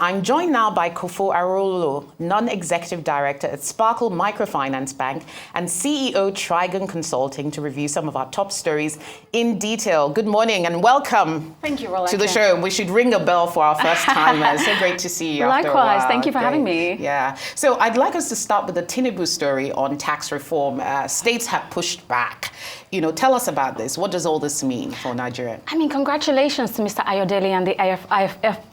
I'm joined now by Kofo Arowolo, Non-Executive Director at Sparkle Microfinance Bank and CEO Trigon Consulting, to review some of our top stories in detail. Good morning and welcome. Thank you, Roleka. To the show. We should ring a bell for our first timers. So great to see you. Likewise, after a while. thank you for having me. Yeah. So I'd like us to start with the Tinubu story on tax reform. States have pushed back. Tell us about this. What does all this mean for Nigeria? I mean, congratulations to Mr. Ayodele and the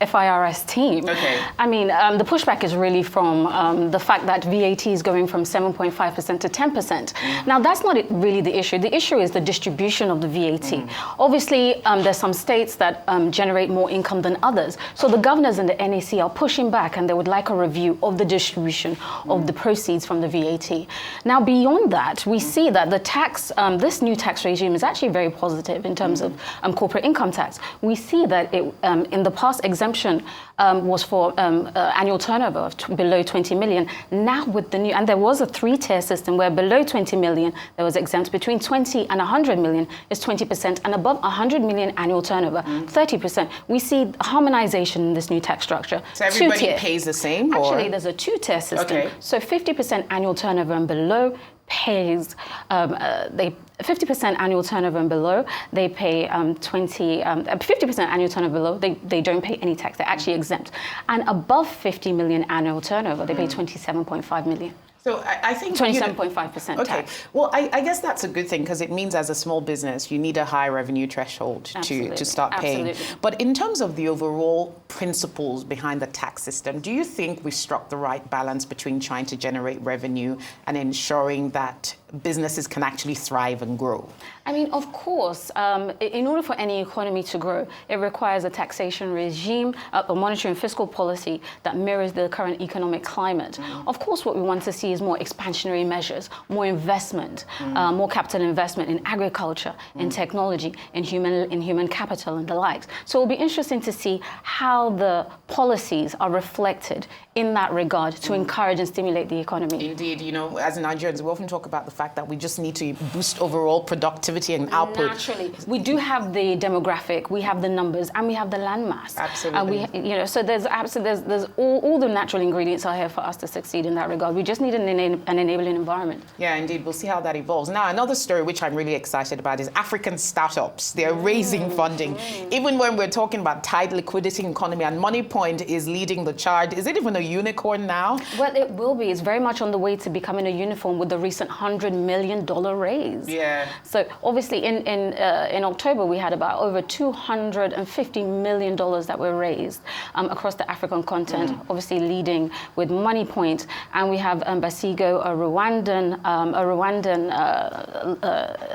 FIRS team. Okay. I mean, the pushback is really from the fact that VAT is going from 7.5% to 10%. Now, that's not really the issue. The issue is the distribution of the VAT. Obviously, there's some states that generate more income than others. So the governors and the NAC are pushing back, and they would like a review of the distribution of the proceeds from the VAT. Now, beyond that, we see that the tax, this new tax regime is actually very positive in terms of corporate income tax. We see that it, in the past, exemption was for annual turnover of below 20 million. Now with the new, and there was a three-tier system where below 20 million, there was exempt. Between 20 and 100 million is 20%, and above 100 million annual turnover, 30%. We see harmonization in this new tax structure. So everybody pays the same? Actually, there's a two-tier system. Okay. So 50% annual turnover and below pays, 50% annual turnover and below, they pay 50% annual turnover below, they don't pay any tax, they're actually exempt. And above 50 million annual turnover, they pay 27.5 million. So I think 27.5% tax. Well, I guess that's a good thing, because it means as a small business, you need a high revenue threshold to start paying. But in terms of the overall principles behind the tax system, do you think we struck the right balance between trying to generate revenue and ensuring that businesses can actually thrive and grow? I mean, of course, in order for any economy to grow, it requires a taxation regime, a monetary and fiscal policy that mirrors the current economic climate. Of course, what we want to see is more expansionary measures, more investment, more capital investment in agriculture, in technology, in human capital and the likes. So it'll be interesting to see how the policies are reflected in that regard to encourage and stimulate the economy. Indeed, as Nigerians, we often talk about the fact that we just need to boost overall productivity and output. Naturally, we do have the demographic, we have the numbers, and we have the landmass. Absolutely. And so there's all the natural ingredients are here for us to succeed in that regard. We just need an enabling environment. Yeah, indeed. We'll see how that evolves. Now, another story which I'm really excited about is African startups. They're raising funding. Even when we're talking about tight liquidity economy, and MoneyPoint is leading the charge. Is it even a unicorn now? Well, it will be. It's very much on the way to becoming a unicorn with the recent $100 million raise. Yeah. So obviously in October, we had about over $250 million that were raised across the African continent, obviously leading with MoneyPoint. And we have Basigo, a Rwandan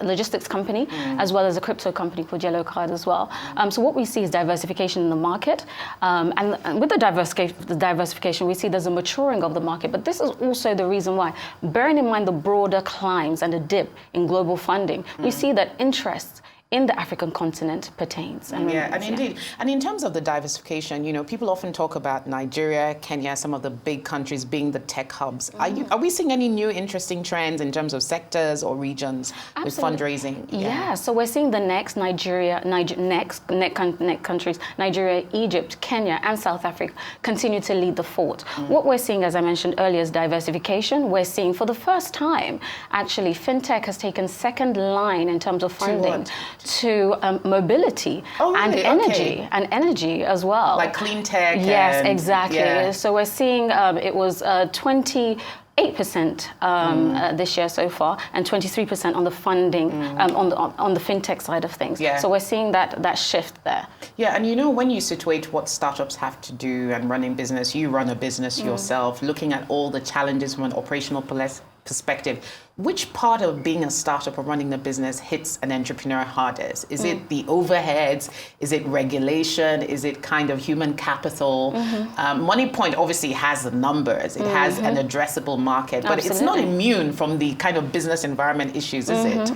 logistics company, as well as a crypto company called Yellow Card as well. So what we see is diversification in the market. And with the diversification, we see there's a maturing of the market. But this is also the reason why, bearing in mind the broader climbs and the dip in global funding, we see that interest in the African continent pertains. And indeed. And in terms of the diversification, people often talk about Nigeria, Kenya, some of the big countries being the tech hubs. Are we seeing any new interesting trends in terms of sectors or regions with fundraising? Yeah, so we're seeing the next countries, Nigeria, Egypt, Kenya, and South Africa continue to lead the fort. What we're seeing, as I mentioned earlier, is diversification. We're seeing for the first time, actually, fintech has taken second line in terms of funding to mobility and energy as well. Like clean tech. Yes, exactly. Yeah. So we're seeing it was 28% this year so far, and 23% on the funding on the fintech side of things. Yeah. So we're seeing that shift there. Yeah, and when you situate what startups have to do and running business, you run a business yourself, looking at all the challenges from an operational perspective. Which part of being a startup or running a business hits an entrepreneur hardest? Is it the overheads? Is it regulation? Is it kind of human capital? MoneyPoint obviously has the numbers. It has an addressable market, but it's not immune from the kind of business environment issues, is it?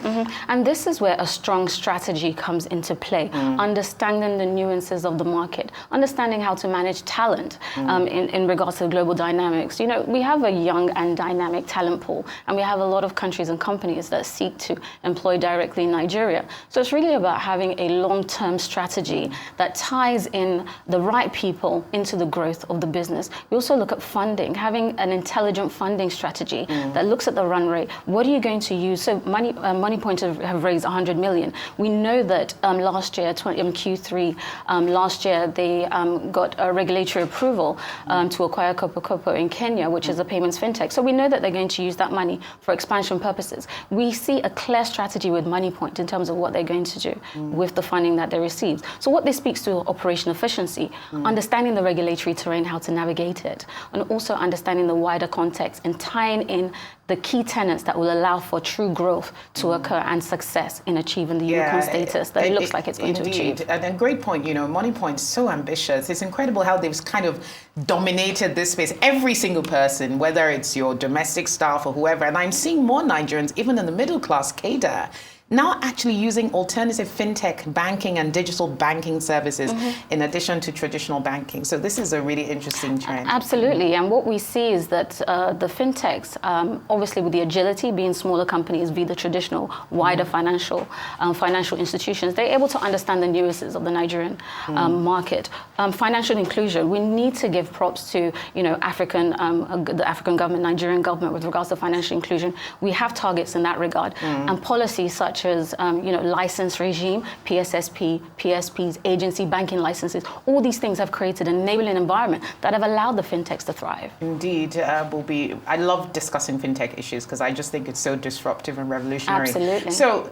And this is where a strong strategy comes into play. Understanding the nuances of the market, understanding how to manage talent in regards to global dynamics. We have a young and dynamic talent pool, and we have a lot of of countries and companies that seek to employ directly in Nigeria. So it's really about having a long-term strategy that ties in the right people into the growth of the business. We also look at funding, having an intelligent funding strategy that looks at the run rate. What are you going to use? So Moneypoint have raised 100 million. We know that last year, Q3 last year, they got a regulatory approval to acquire Kofo in Kenya, which is a payments fintech. So we know that they're going to use that money for expansion purposes. We see a clear strategy with Moneypoint in terms of what they're going to do with the funding that they received. So what this speaks to operational efficiency, understanding the regulatory terrain, how to navigate it, and also understanding the wider context and tying in the key tenets that will allow for true growth to occur and success in achieving the unicorn status that it looks like it's going to achieve. And a great point, Moneypoint's so ambitious. It's incredible how they've kind of dominated this space. Every single person, whether it's your domestic staff or whoever, and I'm seeing more Nigerians, even in the middle class cadre, now actually using alternative fintech banking and digital banking services in addition to traditional banking. So this is a really interesting trend. Absolutely. And what we see is that the fintechs, obviously with the agility, being smaller companies via the traditional wider financial institutions, they're able to understand the nuances of the Nigerian market. Financial inclusion, we need to give props to the African government, Nigerian government with regards to financial inclusion. We have targets in that regard and policies such as license regime, PSSP, PSPs, agency banking licenses. All these things have created an enabling environment that have allowed the fintechs to thrive. Indeed, I love discussing fintech issues because I just think it's so disruptive and revolutionary. Absolutely. So,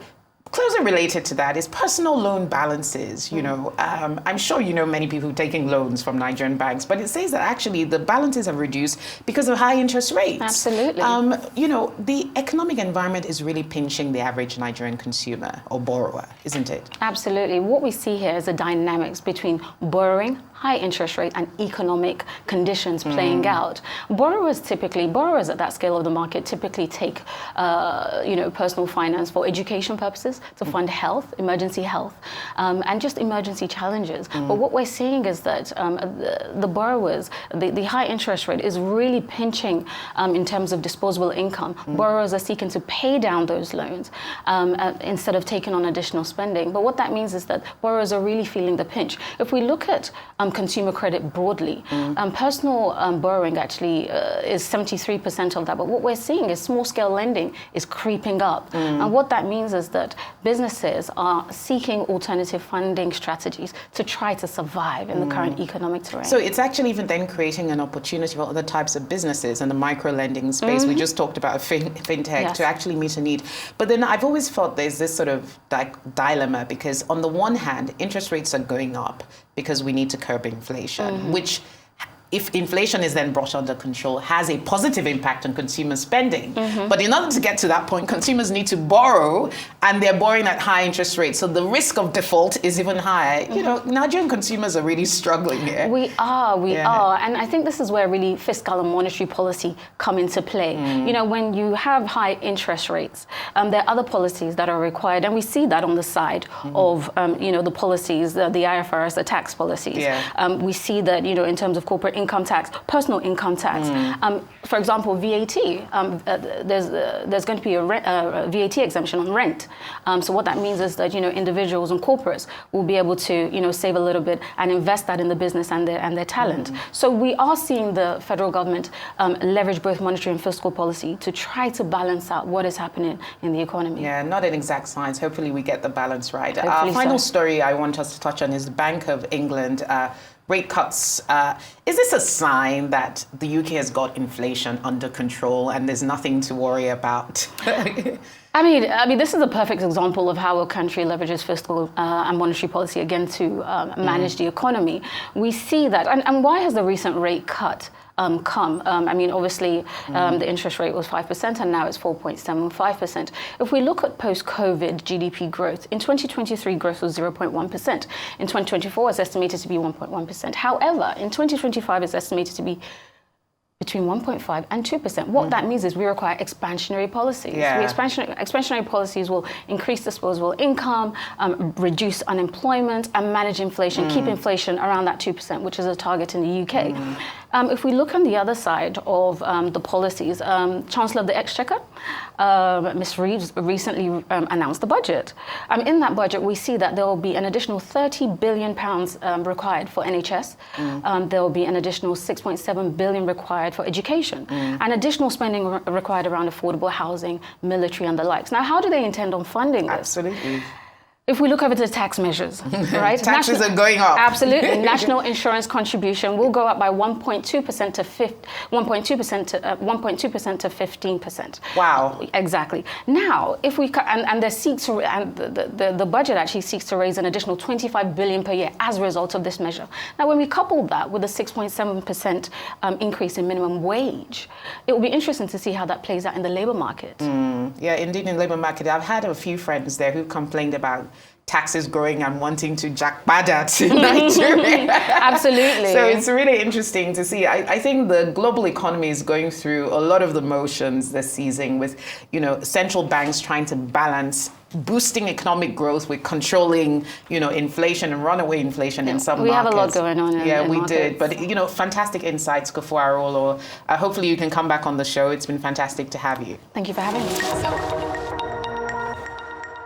closely related to that is personal loan balances. I'm sure many people taking loans from Nigerian banks, but it says that actually the balances have reduced because of high interest rates. Absolutely. The economic environment is really pinching the average Nigerian consumer or borrower, isn't it? Absolutely. What we see here is the dynamics between borrowing, high interest rate, and economic conditions playing out. Borrowers at that scale of the market typically take personal finance for education purposes, to fund health, emergency health, and just emergency challenges. But what we're seeing is that the borrowers, the high interest rate is really pinching in terms of disposable income. Borrowers are seeking to pay down those loans instead of taking on additional spending. But what that means is that borrowers are really feeling the pinch. If we look at consumer credit broadly, personal borrowing actually is 73% of that. But what we're seeing is small-scale lending is creeping up. And what that means is that businesses are seeking alternative funding strategies to try to survive in the current economic terrain. So it's actually even then creating an opportunity for other types of businesses in the micro-lending space. We just talked about fintech to actually meet a need. But then I've always felt there's this sort of dilemma because on the one hand, interest rates are going up because we need to curb inflation, which if inflation is then brought under control, has a positive impact on consumer spending. But in order to get to that point, consumers need to borrow, and they're borrowing at high interest rates. So the risk of default is even higher. Nigerian consumers are really struggling here. We are. And I think this is where really fiscal and monetary policy come into play. When you have high interest rates, there are other policies that are required. And we see that on the side of, the policies, the IFRS, the tax policies. We see that, in terms of corporate income tax, personal income tax. For example, VAT. There's going to be a VAT exemption on rent. So what that means is that individuals and corporates will be able to save a little bit and invest that in the business and their talent. So we are seeing the federal government leverage both monetary and fiscal policy to try to balance out what is happening in the economy. Yeah, not an exact science. Hopefully we get the balance right. Our final story I want us to touch on is the Bank of England. Rate cuts. Is this a sign that the UK has got inflation under control and there's nothing to worry about? I mean, this is a perfect example of how a country leverages fiscal and monetary policy again to manage the economy. We see that, and why has the recent rate cut come? Obviously, the interest rate was 5% and now it's 4.75%. If we look at post-COVID GDP growth, in 2023, growth was 0.1%. In 2024, it's estimated to be 1.1%. However, in 2025, it's estimated to be between 1.5 and 2%. What that means is we require expansionary policies. Expansionary policies will increase disposable income, reduce unemployment, and manage inflation, keep inflation around that 2%, which is a target in the UK. If we look on the other side of the policies, Chancellor of the Exchequer, Ms. Reeves, recently announced the budget. In that budget, we see that there will be an additional £30 billion required for NHS. There will be an additional £6.7 billion required for education, and additional spending required around affordable housing, military, and the likes. Now, how do they intend on funding this? Absolutely. If we look over to the tax measures, right? Taxes are going up. Absolutely. National insurance contribution will go up by 1.2% to 1.2% to 15%. Wow. Exactly. Now, if we and the budget actually seeks to raise an additional 25 billion per year as a result of this measure. Now, when we couple that with a 6.7% increase in minimum wage, it will be interesting to see how that plays out in the labour market. Yeah, indeed, in the labour market, I've had a few friends there who complained about taxes growing and wanting to jack budgets in Nigeria. Absolutely. So it's really interesting to see. I think the global economy is going through a lot of the motions this season with, central banks trying to balance boosting economic growth with controlling, inflation and runaway inflation in some markets. We have a lot going on in we markets. did. But, fantastic insights, Kofo Arowolo. Hopefully you can come back on the show. It's been fantastic to have you. Thank you for having me.